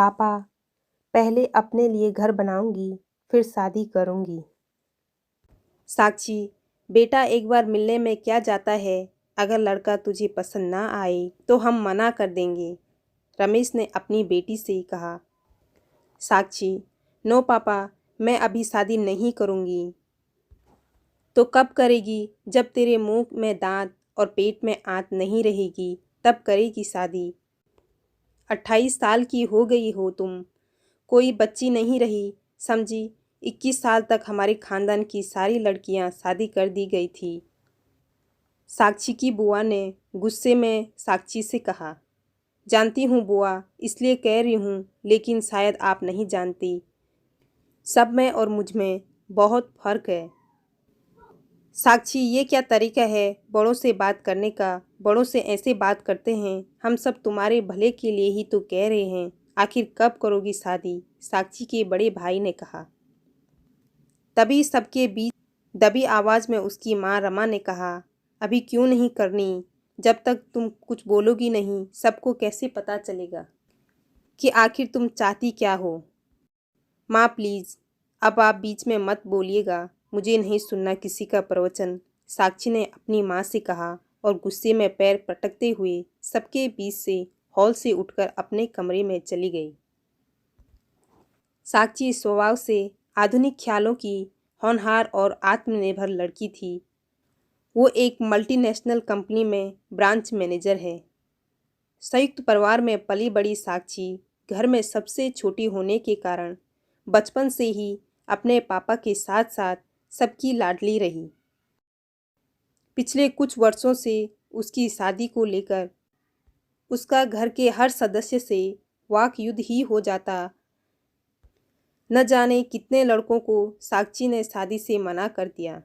पापा, पहले अपने लिए घर बनाऊंगी, फिर शादी करूंगी। साक्षी, बेटा एक बार मिलने में क्या जाता है। अगर लड़का तुझे पसंद ना आए तो हम मना कर देंगे, रमेश ने अपनी बेटी से कहा। साक्षी, नो पापा, मैं अभी शादी नहीं करूंगी। तो कब करेगी? जब तेरे मुंह में दांत और पेट में आंत नहीं रहेगी, तब करेगी शादी। 28 साल की हो गई हो तुम, कोई बच्ची नहीं रही, समझी। 21 साल तक हमारे खानदान की सारी लड़कियां शादी कर दी गई थी। साक्षी की बुआ ने गुस्से में साक्षी से कहा। जानती हूँ बुआ, इसलिए कह रही हूँ, लेकिन शायद आप नहीं जानती, सब में और मुझ में बहुत फर्क है। साक्षी, ये क्या तरीका है बड़ों से बात करने का? बड़ों से ऐसे बात करते हैं? हम सब तुम्हारे भले के लिए ही तो कह रहे हैं। आखिर कब करोगी शादी? साक्षी के बड़े भाई ने कहा। तभी सबके बीच दबी आवाज में उसकी माँ रमा ने कहा, अभी क्यों नहीं करनी? जब तक तुम कुछ बोलोगी नहीं, सबको कैसे पता चलेगा कि आखिर तुम चाहती क्या हो? माँ प्लीज, अब आप बीच में मत बोलिएगा, मुझे नहीं सुनना किसी का प्रवचन, साक्षी ने अपनी माँ से कहा और गुस्से में पैर पटकते हुए सबके बीच से हॉल से उठकर अपने कमरे में चली गई। साक्षी स्वभाव से आधुनिक ख्यालों की होनहार और आत्मनिर्भर लड़की थी। वो एक मल्टीनेशनल कंपनी में ब्रांच मैनेजर है। संयुक्त परिवार में पली बड़ी साक्षी घर में सबसे छोटी होने के कारण बचपन से ही अपने पापा के साथ साथ सबकी लाडली रही। पिछले कुछ वर्षों से उसकी शादी को लेकर उसका घर के हर सदस्य से वाक युद्ध ही हो जाता। न जाने कितने लड़कों को साक्षी ने शादी से मना कर दिया।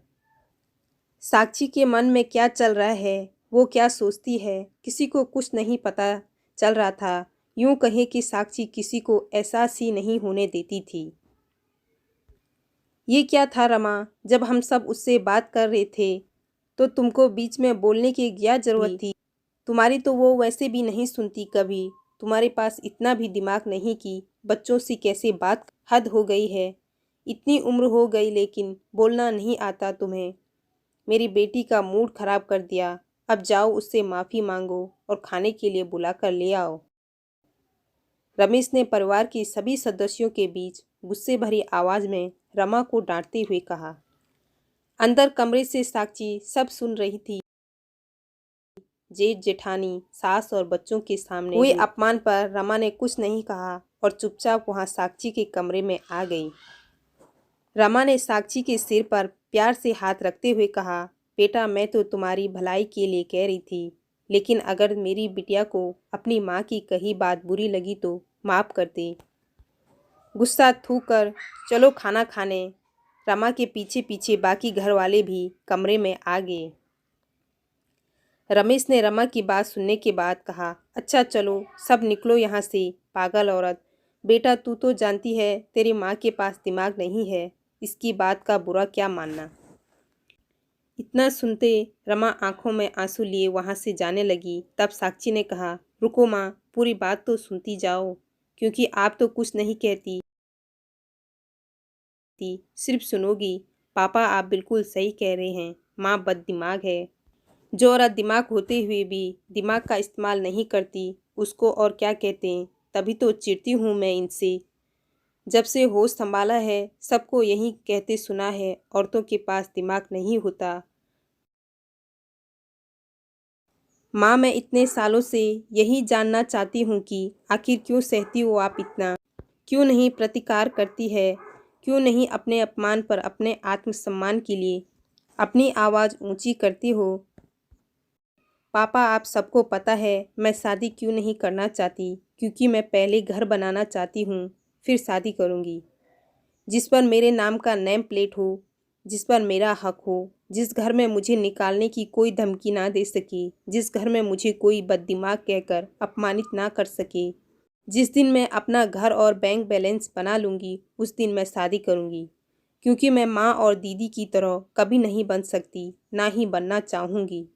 साक्षी के मन में क्या चल रहा है, वो क्या सोचती है, किसी को कुछ नहीं पता चल रहा था। यूं कहे कि साक्षी किसी को एहसास ही नहीं होने देती थी। ये क्या था रमा, जब हम सब उससे बात कर रहे थे तो तुमको बीच में बोलने की क्या जरूरत थी? तुम्हारी तो वो वैसे भी नहीं सुनती कभी। तुम्हारे पास इतना भी दिमाग नहीं कि बच्चों से कैसे बात। हद हो गई है, इतनी उम्र हो गई लेकिन बोलना नहीं आता तुम्हें। मेरी बेटी का मूड खराब कर दिया। अब जाओ उससे माफ़ी मांगो और खाने के लिए बुला कर ले आओ। रमेश ने परिवार के सभी सदस्यों के बीच गुस्से भरी आवाज में रमा को डांटते हुए कहा। अंदर कमरे से साक्षी सब सुन रही थी। जेठ जेठानी, सास और बच्चों के सामने हुए अपमान पर रमा ने कुछ नहीं कहा और चुपचाप वहां साक्षी के कमरे में आ गई। रमा ने साक्षी के सिर पर प्यार से हाथ रखते हुए कहा, बेटा मैं तो तुम्हारी भलाई के लिए कह रही थी, लेकिन अगर मेरी बिटिया को अपनी माँ की कही बात बुरी लगी तो माफ़ कर दे। गुस्सा थूक कर चलो खाना खाने। रमा के पीछे पीछे बाकी घर वाले भी कमरे में आ गए। रमेश ने रमा की बात सुनने के बाद कहा, अच्छा चलो सब निकलो यहाँ से, पागल औरत। बेटा तू तो जानती है तेरी माँ के पास दिमाग नहीं है, इसकी बात का बुरा क्या मानना। इतना सुनते रमा आंखों में आंसू लिए वहाँ से जाने लगी। तब साक्षी ने कहा, रुको माँ, पूरी बात तो सुनती जाओ, क्योंकि आप तो कुछ नहीं कहती, सिर्फ सुनोगी। पापा आप बिल्कुल सही कह रहे हैं, माँ बददिमाग है। जो औरत दिमाग होते हुए भी दिमाग का इस्तेमाल नहीं करती उसको और क्या कहते हैं। तभी तो चिढ़ती हूँ मैं इनसे। जब से होश संभाला है सबको यही कहते सुना है, औरतों के पास दिमाग नहीं होता। माँ मैं इतने सालों से यही जानना चाहती हूँ कि आखिर क्यों सहती हो आप इतना, क्यों नहीं प्रतिकार करती है, क्यों नहीं अपने अपमान पर अपने आत्मसम्मान के लिए अपनी आवाज़ ऊंची करती हो। पापा आप सबको पता है मैं शादी क्यों नहीं करना चाहती, क्योंकि मैं पहले घर बनाना चाहती हूँ, फिर शादी करूँगी जिस पर मेरे नाम का नेम प्लेट हो, जिस पर मेरा हक हो, जिस घर में मुझे निकालने की कोई धमकी ना दे सके, जिस घर में मुझे कोई बददिमाग कहकर अपमानित ना कर सके। जिस दिन मैं अपना घर और बैंक बैलेंस बना लूँगी उस दिन मैं शादी करूँगी, क्योंकि मैं माँ और दीदी की तरह कभी नहीं बन सकती, ना ही बनना चाहूँगी।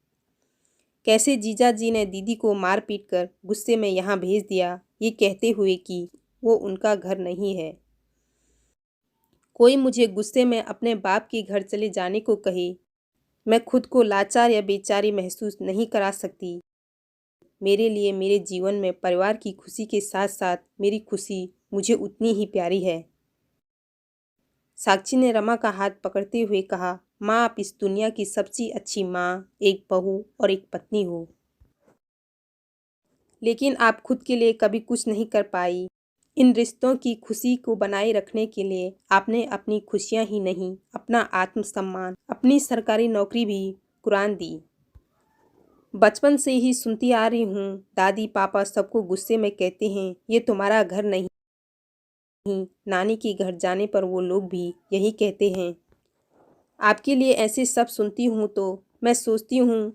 कैसे जीजा जी ने दीदी को मार पीट कर गुस्से में यहाँ भेज दिया, ये कहते हुए कि वो उनका घर नहीं है। कोई मुझे गुस्से में अपने बाप के घर चले जाने को कहे, मैं खुद को लाचार या बेचारी महसूस नहीं करा सकती। मेरे लिए मेरे जीवन में परिवार की खुशी के साथ साथ मेरी खुशी मुझे उतनी ही प्यारी है। साक्षी ने रमा का हाथ पकड़ते हुए कहा, माँ, आप इस दुनिया की सबसे अच्छी माँ, एक बहू और एक पत्नी हो। लेकिन आप खुद के लिए कभी कुछ नहीं कर पाई। इन रिश्तों की खुशी को बनाए रखने के लिए आपने अपनी खुशियाँ ही नहीं, अपना आत्मसम्मान, अपनी सरकारी नौकरी भी कुर्बान दी। बचपन से ही सुनती आ रही हूँ, दादी पापा सबको गुस्से में कहते हैं, ये तुम्हारा घर नहीं। नानी के घर जाने पर वो लोग भी यही कहते हैं। आपके लिए ऐसे सब सुनती हूँ तो मैं सोचती हूँ,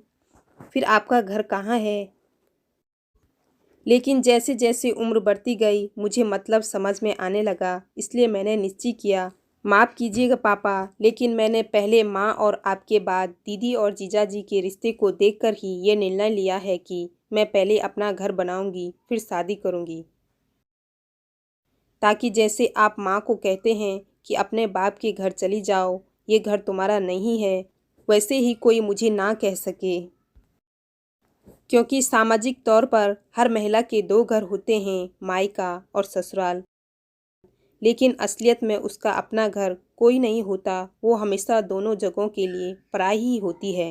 फिर आपका घर कहाँ है? लेकिन जैसे जैसे उम्र बढ़ती गई मुझे मतलब समझ में आने लगा, इसलिए मैंने निश्चय किया, माफ़ कीजिएगा पापा, लेकिन मैंने पहले माँ और आपके बाद दीदी और जीजाजी के रिश्ते को देखकर ही ये निर्णय लिया है कि मैं पहले अपना घर बनाऊंगी, फिर शादी करूंगी। ताकि जैसे आप माँ को कहते हैं कि अपने बाप के घर चली जाओ, ये घर तुम्हारा नहीं है, वैसे ही कोई मुझे ना कह सके। क्योंकि सामाजिक तौर पर हर महिला के दो घर होते हैं, मायका और ससुराल। लेकिन असलियत में उसका अपना घर कोई नहीं होता, वो हमेशा दोनों जगहों के लिए पराई ही होती है।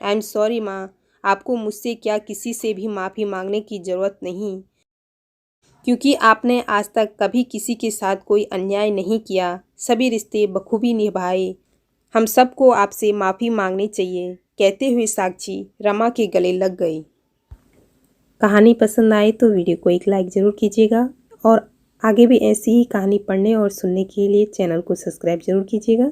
आई एम सॉरी माँ, आपको मुझसे क्या किसी से भी माफ़ी मांगने की ज़रूरत नहीं, क्योंकि आपने आज तक कभी किसी के साथ कोई अन्याय नहीं किया, सभी रिश्ते बखूबी निभाए। हम सबको आपसे माफ़ी मांगनी चाहिए। कहते हुए साक्षी रमा के गले लग गई। कहानी पसंद आए तो वीडियो को एक लाइक ज़रूर कीजिएगा और आगे भी ऐसी ही कहानी पढ़ने और सुनने के लिए चैनल को सब्सक्राइब ज़रूर कीजिएगा।